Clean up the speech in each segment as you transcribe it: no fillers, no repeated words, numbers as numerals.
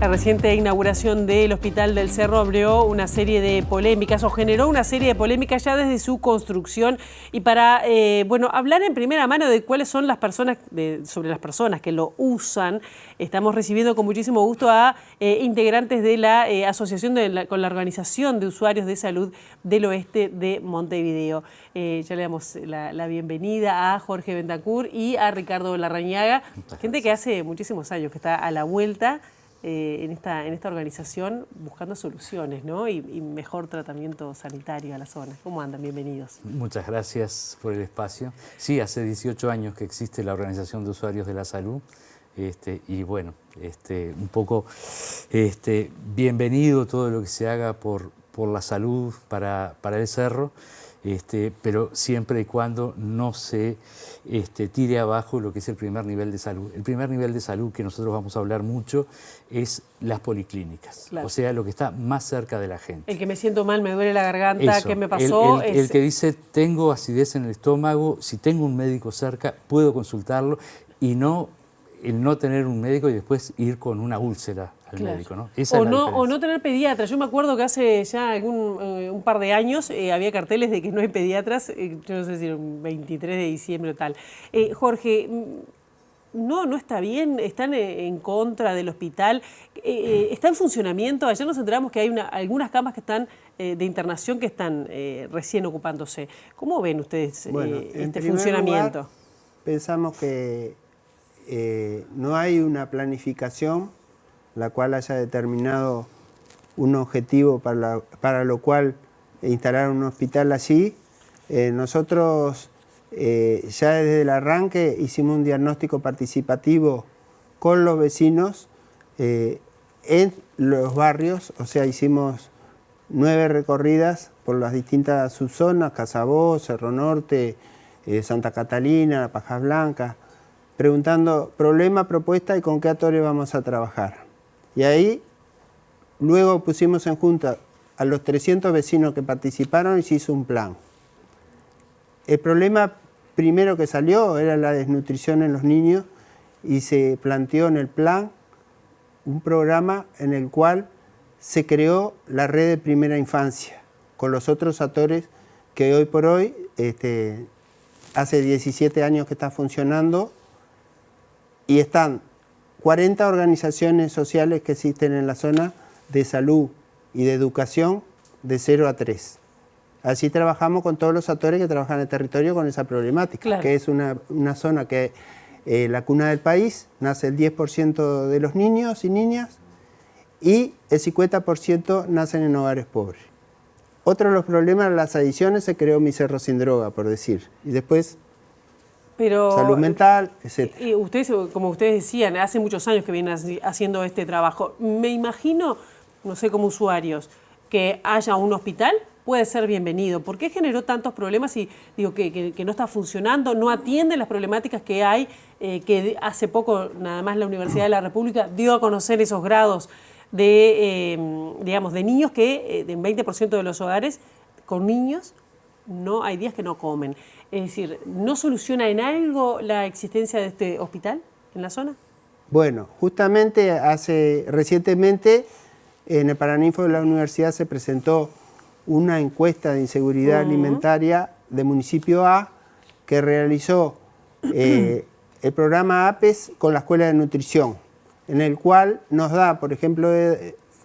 reciente inauguración del Hospital del Cerro abrió una serie de polémicas o generó una serie de polémicas ya desde su construcción. Y para hablar en primera mano de cuáles son las personas, sobre las personas que lo usan, estamos recibiendo con muchísimo gusto a integrantes de la asociación con la Organización de Usuarios de Salud del Oeste de Montevideo. Ya le damos la bienvenida a Jorge Bentancur y a Ricardo Larrañaga, gente que hace muchísimos años que está a la vuelta en esta organización buscando soluciones, ¿no? y mejor tratamiento sanitario a la zona. ¿Cómo andan? Bienvenidos. Muchas gracias por el espacio. Sí, hace 18 años que existe la Organización de Usuarios de la Salud. Y bueno, un poco bienvenido todo lo que se haga por la salud para el Cerro, pero siempre y cuando no se tire abajo lo que es el primer nivel de salud. El primer nivel de salud que nosotros vamos a hablar mucho es las policlínicas, claro. O sea, lo que está más cerca de la gente. El que me siento mal, me duele la garganta, eso, ¿qué me pasó? El que dice, tengo acidez en el estómago, si tengo un médico cerca, puedo consultarlo, y no el no tener un médico y después ir con una úlcera al claro. médico, ¿no? O no tener pediatra. Yo me acuerdo que hace ya un par de años había carteles de que no hay pediatras, yo no sé si era un 23 de diciembre o tal. Jorge, no está bien, están en contra del hospital, está en funcionamiento. Ayer nos enteramos que hay algunas camas que están de internación que están recién ocupándose. ¿Cómo ven ustedes este funcionamiento? Lugar, pensamos que no hay una planificación la cual haya determinado un objetivo para lo cual instalar un hospital allí. Nosotros ya desde el arranque hicimos un diagnóstico participativo con los vecinos en los barrios, o sea, hicimos 9 recorridas por las distintas subzonas, Casabó, Cerro Norte, Santa Catalina, Pajas Blancas, preguntando problema, propuesta y con qué actores vamos a trabajar. Y ahí luego pusimos en junta a los 300 vecinos que participaron y se hizo un plan. El problema primero que salió era la desnutrición en los niños y se planteó en el plan un programa en el cual se creó la red de primera infancia con los otros actores que hoy por hoy, hace 17 años que está funcionando, y están 40 organizaciones sociales que existen en la zona de salud y de educación de 0 a 3. Así trabajamos con todos los actores que trabajan en el territorio con esa problemática, claro. Que es una zona que la cuna del país, nace el 10% de los niños y niñas y el 50% nacen en hogares pobres. Otro de los problemas, las adicciones, se creó Mi Cerro Sin Droga, por decir, y después salud mental, etc. Y ustedes, como ustedes decían, hace muchos años que vienen haciendo este trabajo. Me imagino, no sé, como usuarios, que haya un hospital puede ser bienvenido. ¿Por qué generó tantos problemas y digo que no está funcionando, no atiende las problemáticas que hay? Que hace poco nada más la Universidad de la República dio a conocer esos grados de niños que en 20% de los hogares con niños no hay días que no comen. Es decir, ¿no soluciona en algo la existencia de este hospital en la zona? Bueno, justamente recientemente en el Paraninfo de la universidad se presentó una encuesta de inseguridad alimentaria de Municipio A que realizó el programa APES con la Escuela de Nutrición, en el cual nos da, por ejemplo,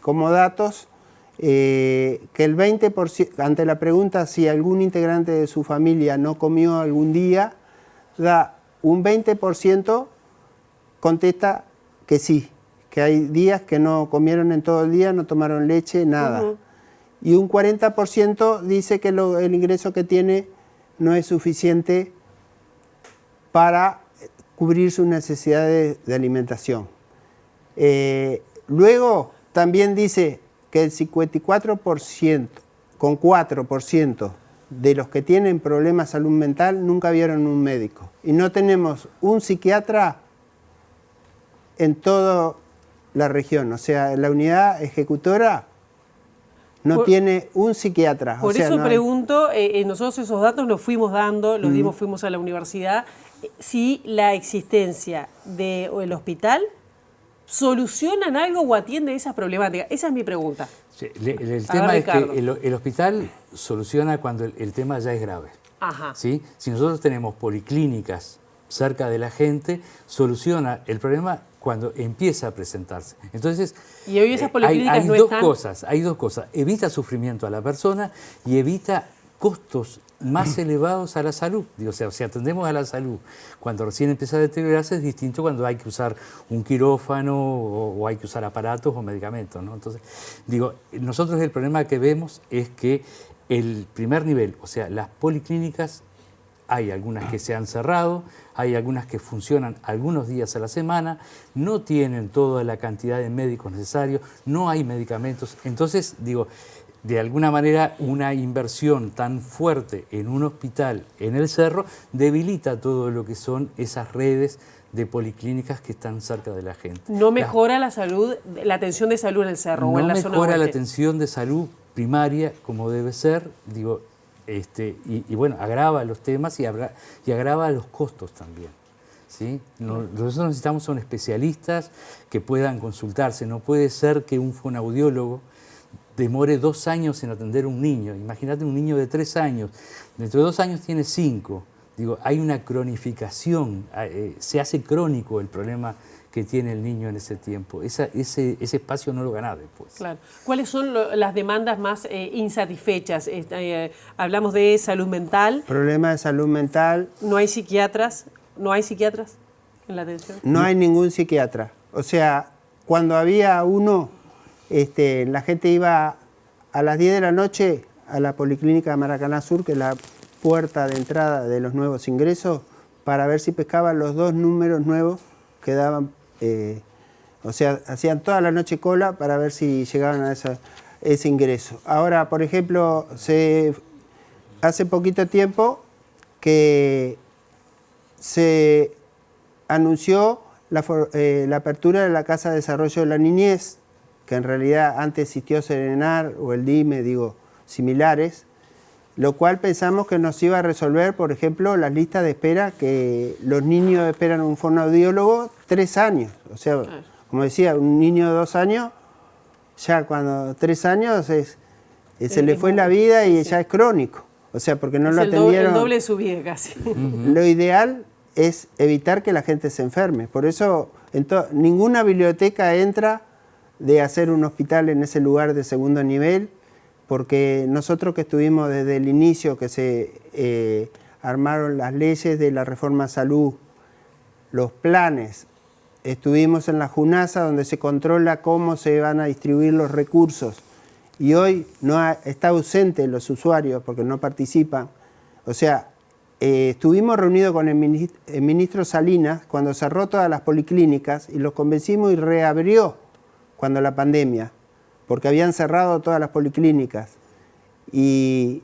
como datos, que el 20%, ante la pregunta si algún integrante de su familia no comió algún día, da un 20% contesta que sí, que hay días que no comieron en todo el día, no tomaron leche, nada. Y un 40% dice que el ingreso que tiene no es suficiente para cubrir sus necesidades de alimentación. Luego también dice que el 54%, con 4% de los que tienen problemas de salud mental nunca vieron un médico. Y no tenemos un psiquiatra en toda la región. O sea, la unidad ejecutora no tiene un psiquiatra. Por eso pregunto, nosotros esos datos los fuimos dando, fuimos a la universidad, si la existencia del hospital ¿Solucionan algo o atienden esas problemáticas? Esa es mi pregunta. Sí, el A tema ver, es que Ricardo. el hospital soluciona cuando el tema ya es grave. Ajá. ¿Sí? Si nosotros tenemos policlínicas cerca de la gente, soluciona el problema cuando empieza a presentarse. Entonces, Y hoy esas policlínicas hay no dos están. cosas, hay dos cosas. Evita sufrimiento a la persona y evita costos más elevados a la salud. Digo, o sea, si atendemos a la salud cuando recién empieza a deteriorarse, es distinto cuando hay que usar un quirófano o hay que usar aparatos o medicamentos, ¿no? Entonces, digo, nosotros el problema que vemos es que el primer nivel, o sea, las policlínicas, hay algunas que se han cerrado, hay algunas que funcionan algunos días a la semana, no tienen toda la cantidad de médicos necesarios, no hay medicamentos. Entonces, digo, de alguna manera una inversión tan fuerte en un hospital en el Cerro debilita todo lo que son esas redes de policlínicas que están cerca de la gente. No mejora la salud, la atención de salud en el Cerro o en la zona No mejora la oeste. atención de salud primaria como debe ser, digo, y bueno, agrava los temas y agrava los costos también. ¿Sí? Nosotros necesitamos son especialistas que puedan consultarse. No puede ser que un fonoaudiólogo demore 2 años en atender a un niño. Imagínate un niño de 3 años, dentro de 2 años tiene 5. Digo, hay una cronificación, se hace crónico el problema que tiene el niño en ese tiempo. Ese espacio no lo gana después. Claro. ¿Cuáles son las demandas más insatisfechas? Hablamos de salud mental. Problema de salud mental. ¿No hay psiquiatras? ¿No hay psiquiatras en la atención? No hay ningún psiquiatra. O sea, cuando había uno, la gente iba a las 10 de la noche a la Policlínica de Maracaná Sur, que es la puerta de entrada de los nuevos ingresos, para ver si pescaban los 2 números nuevos que daban. O sea, hacían toda la noche cola para ver si llegaban a ese ingreso. Ahora, por ejemplo, hace poquito tiempo que se anunció la apertura de la Casa de Desarrollo de la Niñez, que en realidad antes existió Serenar o el DIME, digo, similares, lo cual pensamos que nos iba a resolver, por ejemplo, las listas de espera, que los niños esperan un fonoaudiólogo 3 años. O sea, como decía, un niño de 2 años, ya cuando 3 años se le fue la vida y ya es crónico. O sea, porque no lo atendieron. El doble de su vida casi. Lo ideal es evitar que la gente se enferme. Por eso ninguna biblioteca entra de hacer un hospital en ese lugar de segundo nivel, porque nosotros que estuvimos desde el inicio, que se armaron las leyes de la reforma salud, los planes, estuvimos en la JUNASA donde se controla cómo se van a distribuir los recursos, y hoy está ausente los usuarios porque no participan. O sea, estuvimos reunidos con el ministro Salinas cuando cerró todas las policlínicas y los convencimos y reabrió cuando la pandemia, porque habían cerrado todas las policlínicas y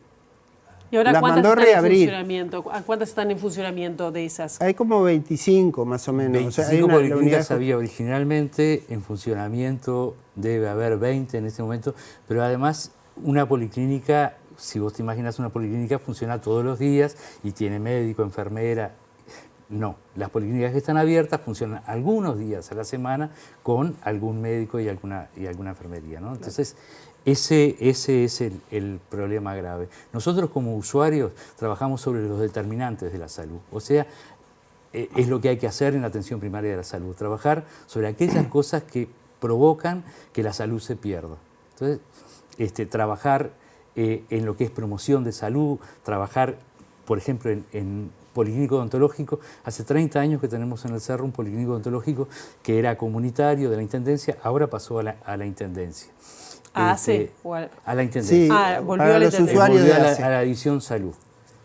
ahora las ¿cuántas mandó están reabrir. en funcionamiento? ¿Cuántas están en funcionamiento de esas? Hay como 25 más o menos. 25 o sea, hay la policlínicas unidad había originalmente, en funcionamiento debe haber 20 en este momento, pero además una policlínica, si vos te imaginas una policlínica, funciona todos los días y tiene médico, enfermera. No, las policlínicas que están abiertas funcionan algunos días a la semana con algún médico y alguna enfermería, ¿no? Entonces, ese es el problema grave. Nosotros como usuarios trabajamos sobre los determinantes de la salud, o sea, es lo que hay que hacer en la atención primaria de la salud, trabajar sobre aquellas cosas que provocan que la salud se pierda. Entonces, trabajar en lo que es promoción de salud, trabajar, por ejemplo, en policlínico odontológico. Hace 30 años que tenemos en el Cerro un policlínico odontológico que era comunitario de la Intendencia, ahora pasó a la Intendencia. ¿A la Intendencia. Sí, volvió para a la los Intendencia. usuarios Volvió de a ACE. la División Salud.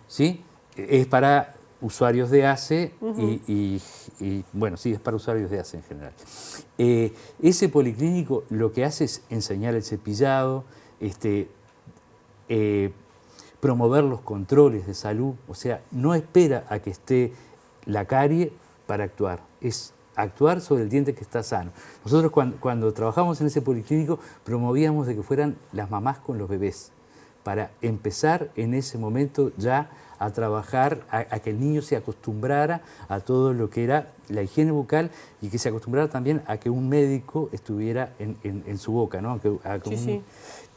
¿Sí? Es para usuarios de ACE y bueno, sí, es para usuarios de ACE en general. Ese policlínico lo que hace es enseñar el cepillado, promover los controles de salud, o sea, no espera a que esté la carie para actuar, es actuar sobre el diente que está sano. Nosotros cuando trabajamos en ese policlínico promovíamos de que fueran las mamás con los bebés, para empezar en ese momento ya a trabajar, a que el niño se acostumbrara a todo lo que era la higiene bucal y que se acostumbrara también a que un médico estuviera en su boca, ¿no? Sí.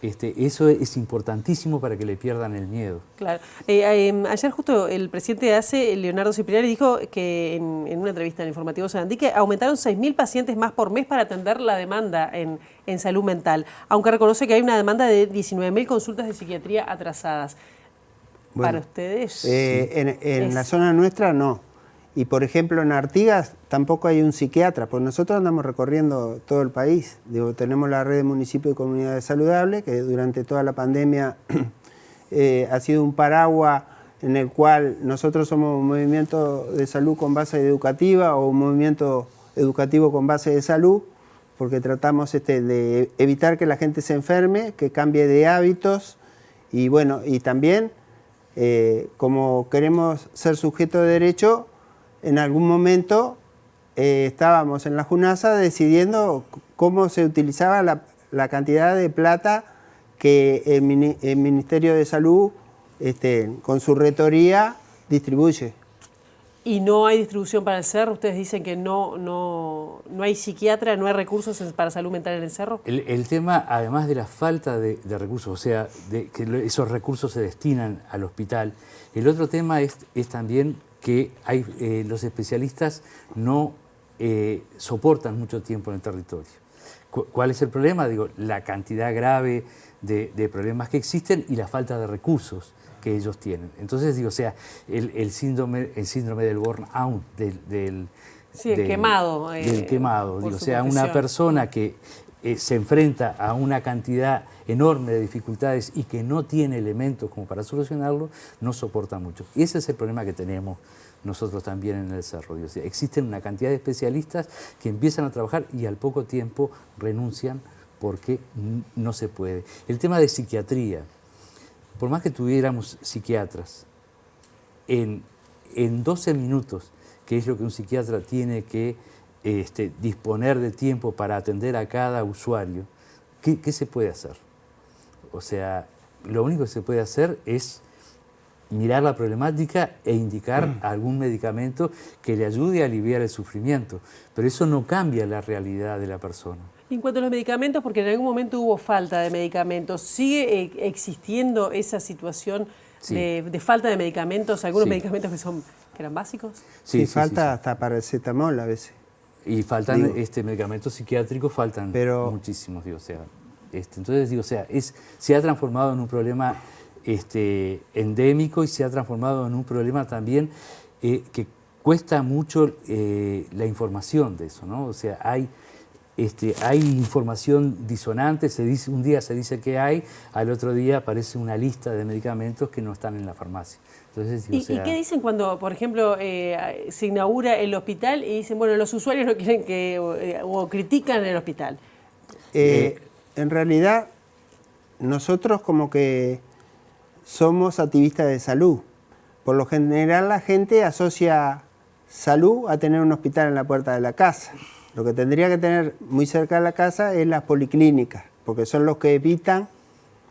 Eso es importantísimo para que le pierdan el miedo. Claro. Ayer justo el presidente de ACE, Leonardo Cipriani, dijo que en una entrevista en Informativo Sarandí que aumentaron 6.000 pacientes más por mes para atender la demanda en salud mental, aunque reconoce que hay una demanda de 19.000 consultas de psiquiatría atrasadas. Bueno, ¿para ustedes? En la zona nuestra no. Y por ejemplo en Artigas tampoco hay un psiquiatra, porque nosotros andamos recorriendo todo el país. Digo, tenemos la red de municipios y comunidades saludables, que durante toda la pandemia ha sido un paraguas en el cual nosotros somos un movimiento de salud con base educativa o un movimiento educativo con base de salud, porque tratamos de evitar que la gente se enferme, que cambie de hábitos y bueno, y también como queremos ser sujetos de derecho, en algún momento estábamos en la JUNASA decidiendo cómo se utilizaba la cantidad de plata que el Ministerio de Salud, con su rectoría, distribuye. ¿Y no hay distribución para el Cerro? Ustedes dicen que no hay psiquiatra, no hay recursos para salud mental en el Cerro. El tema, además de la falta de recursos, o sea, de que esos recursos se destinan al hospital, el otro tema es también que los especialistas no soportan mucho tiempo en el territorio. ¿Cuál es el problema? Digo, la cantidad grave de problemas que existen y la falta de recursos que ellos tienen. Entonces, digo, o sea, el síndrome del burnout, del quemado. Del quemado. Digo, o sea, una persona que se enfrenta a una cantidad enorme de dificultades y que no tiene elementos como para solucionarlo, no soporta mucho. Y ese es el problema que tenemos nosotros también en el Cerro. O sea, existen una cantidad de especialistas que empiezan a trabajar y al poco tiempo renuncian porque no se puede. El tema de psiquiatría, por más que tuviéramos psiquiatras, en 12 minutos, que es lo que un psiquiatra tiene que disponer de tiempo para atender a cada usuario, ¿qué se puede hacer? O sea, lo único que se puede hacer es mirar la problemática e indicar algún medicamento que le ayude a aliviar el sufrimiento, pero eso no cambia la realidad de la persona. Y en cuanto a los medicamentos, porque en algún momento hubo falta de medicamentos, ¿sigue existiendo esa situación de falta de medicamentos? ¿Algunos medicamentos que eran básicos? Sí, falta hasta paracetamol a veces. Y faltan medicamentos psiquiátricos, faltan muchísimos, digo, o sea, entonces digo, o sea, se ha transformado en un problema endémico y se ha transformado en un problema también que cuesta mucho la información de eso, ¿no? O sea, hay información disonante, un día se dice que hay, al otro día aparece una lista de medicamentos que no están en la farmacia. Entonces, ¿Y qué dicen cuando, por ejemplo, se inaugura el hospital y dicen, bueno, los usuarios no quieren o critican el hospital? En realidad, nosotros como que somos activistas de salud. Por lo general la gente asocia salud a tener un hospital en la puerta de la casa. Lo que tendría que tener muy cerca de la casa es las policlínicas, porque son los que evitan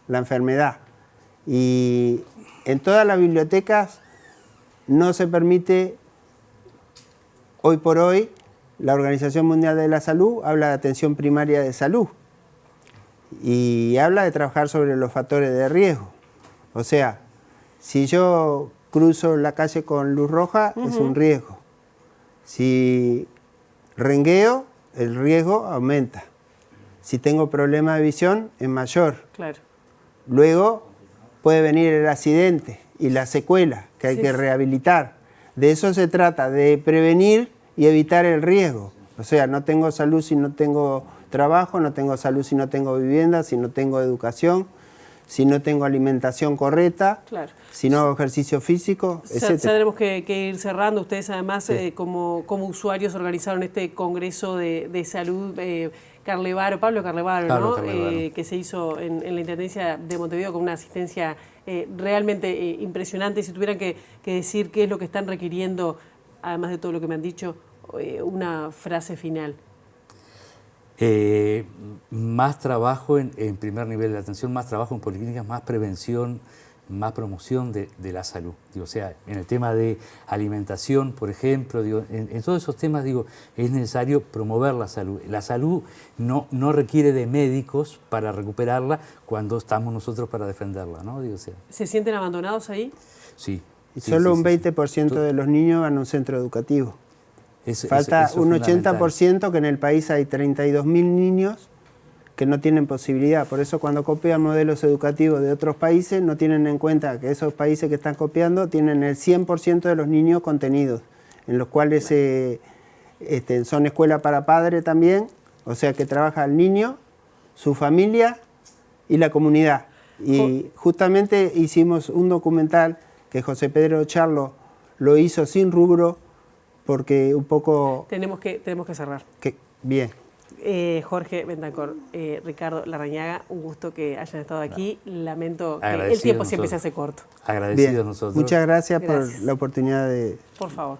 la enfermedad. Y en todas las bibliotecas no se permite, hoy por hoy, la Organización Mundial de la Salud habla de atención primaria de salud y habla de trabajar sobre los factores de riesgo. O sea, si yo cruzo la calle con luz roja, es un riesgo. Si rengueo, el riesgo aumenta. Si tengo problema de visión, es mayor. Claro. Luego puede venir el accidente y la secuela que hay que rehabilitar. De eso se trata, de prevenir y evitar el riesgo. O sea, no tengo salud si no tengo trabajo, no tengo salud si no tengo vivienda, si no tengo educación, si no tengo alimentación correcta, si no hago ejercicio físico, etc. Ya tenemos que ir cerrando. Ustedes además como usuarios organizaron este congreso de salud Pablo Carlevaro, ¿no? Que se hizo en la Intendencia de Montevideo con una asistencia realmente impresionante. Si tuvieran que decir qué es lo que están requiriendo, además de todo lo que me han dicho, una frase final. Más trabajo en primer nivel de atención, más trabajo en policlínicas, más prevención, más promoción de la salud. Digo, o sea, en el tema de alimentación, por ejemplo, digo, en todos esos temas digo, es necesario promover la salud. La salud no requiere de médicos para recuperarla cuando estamos nosotros para defenderla, ¿no? Digo, o sea, ¿Se sienten abandonados ahí? sí. Y sí, solo sí, un sí, 20% de los niños van a un centro educativo. eso Falta es un fundamental. 80%, que en el país hay 32.000 niños que no tienen posibilidad. Por eso cuando copian modelos educativos de otros países no tienen en cuenta que esos países que están copiando tienen el 100% de los niños contenidos, en los cuales son escuela para padres también, o sea que trabaja el niño, su familia y la comunidad. Y justamente hicimos un documental que José Pedro Charlo lo hizo sin rubro, porque un poco... Tenemos que cerrar. Bien. Jorge Bentancor, Ricardo Larrañaga, un gusto que hayan estado aquí. Lamento que el Agradecidos tiempo siempre se nosotros. hace corto. Agradecidos Bien. nosotros. Muchas gracias por Gracias. la oportunidad de... Por favor.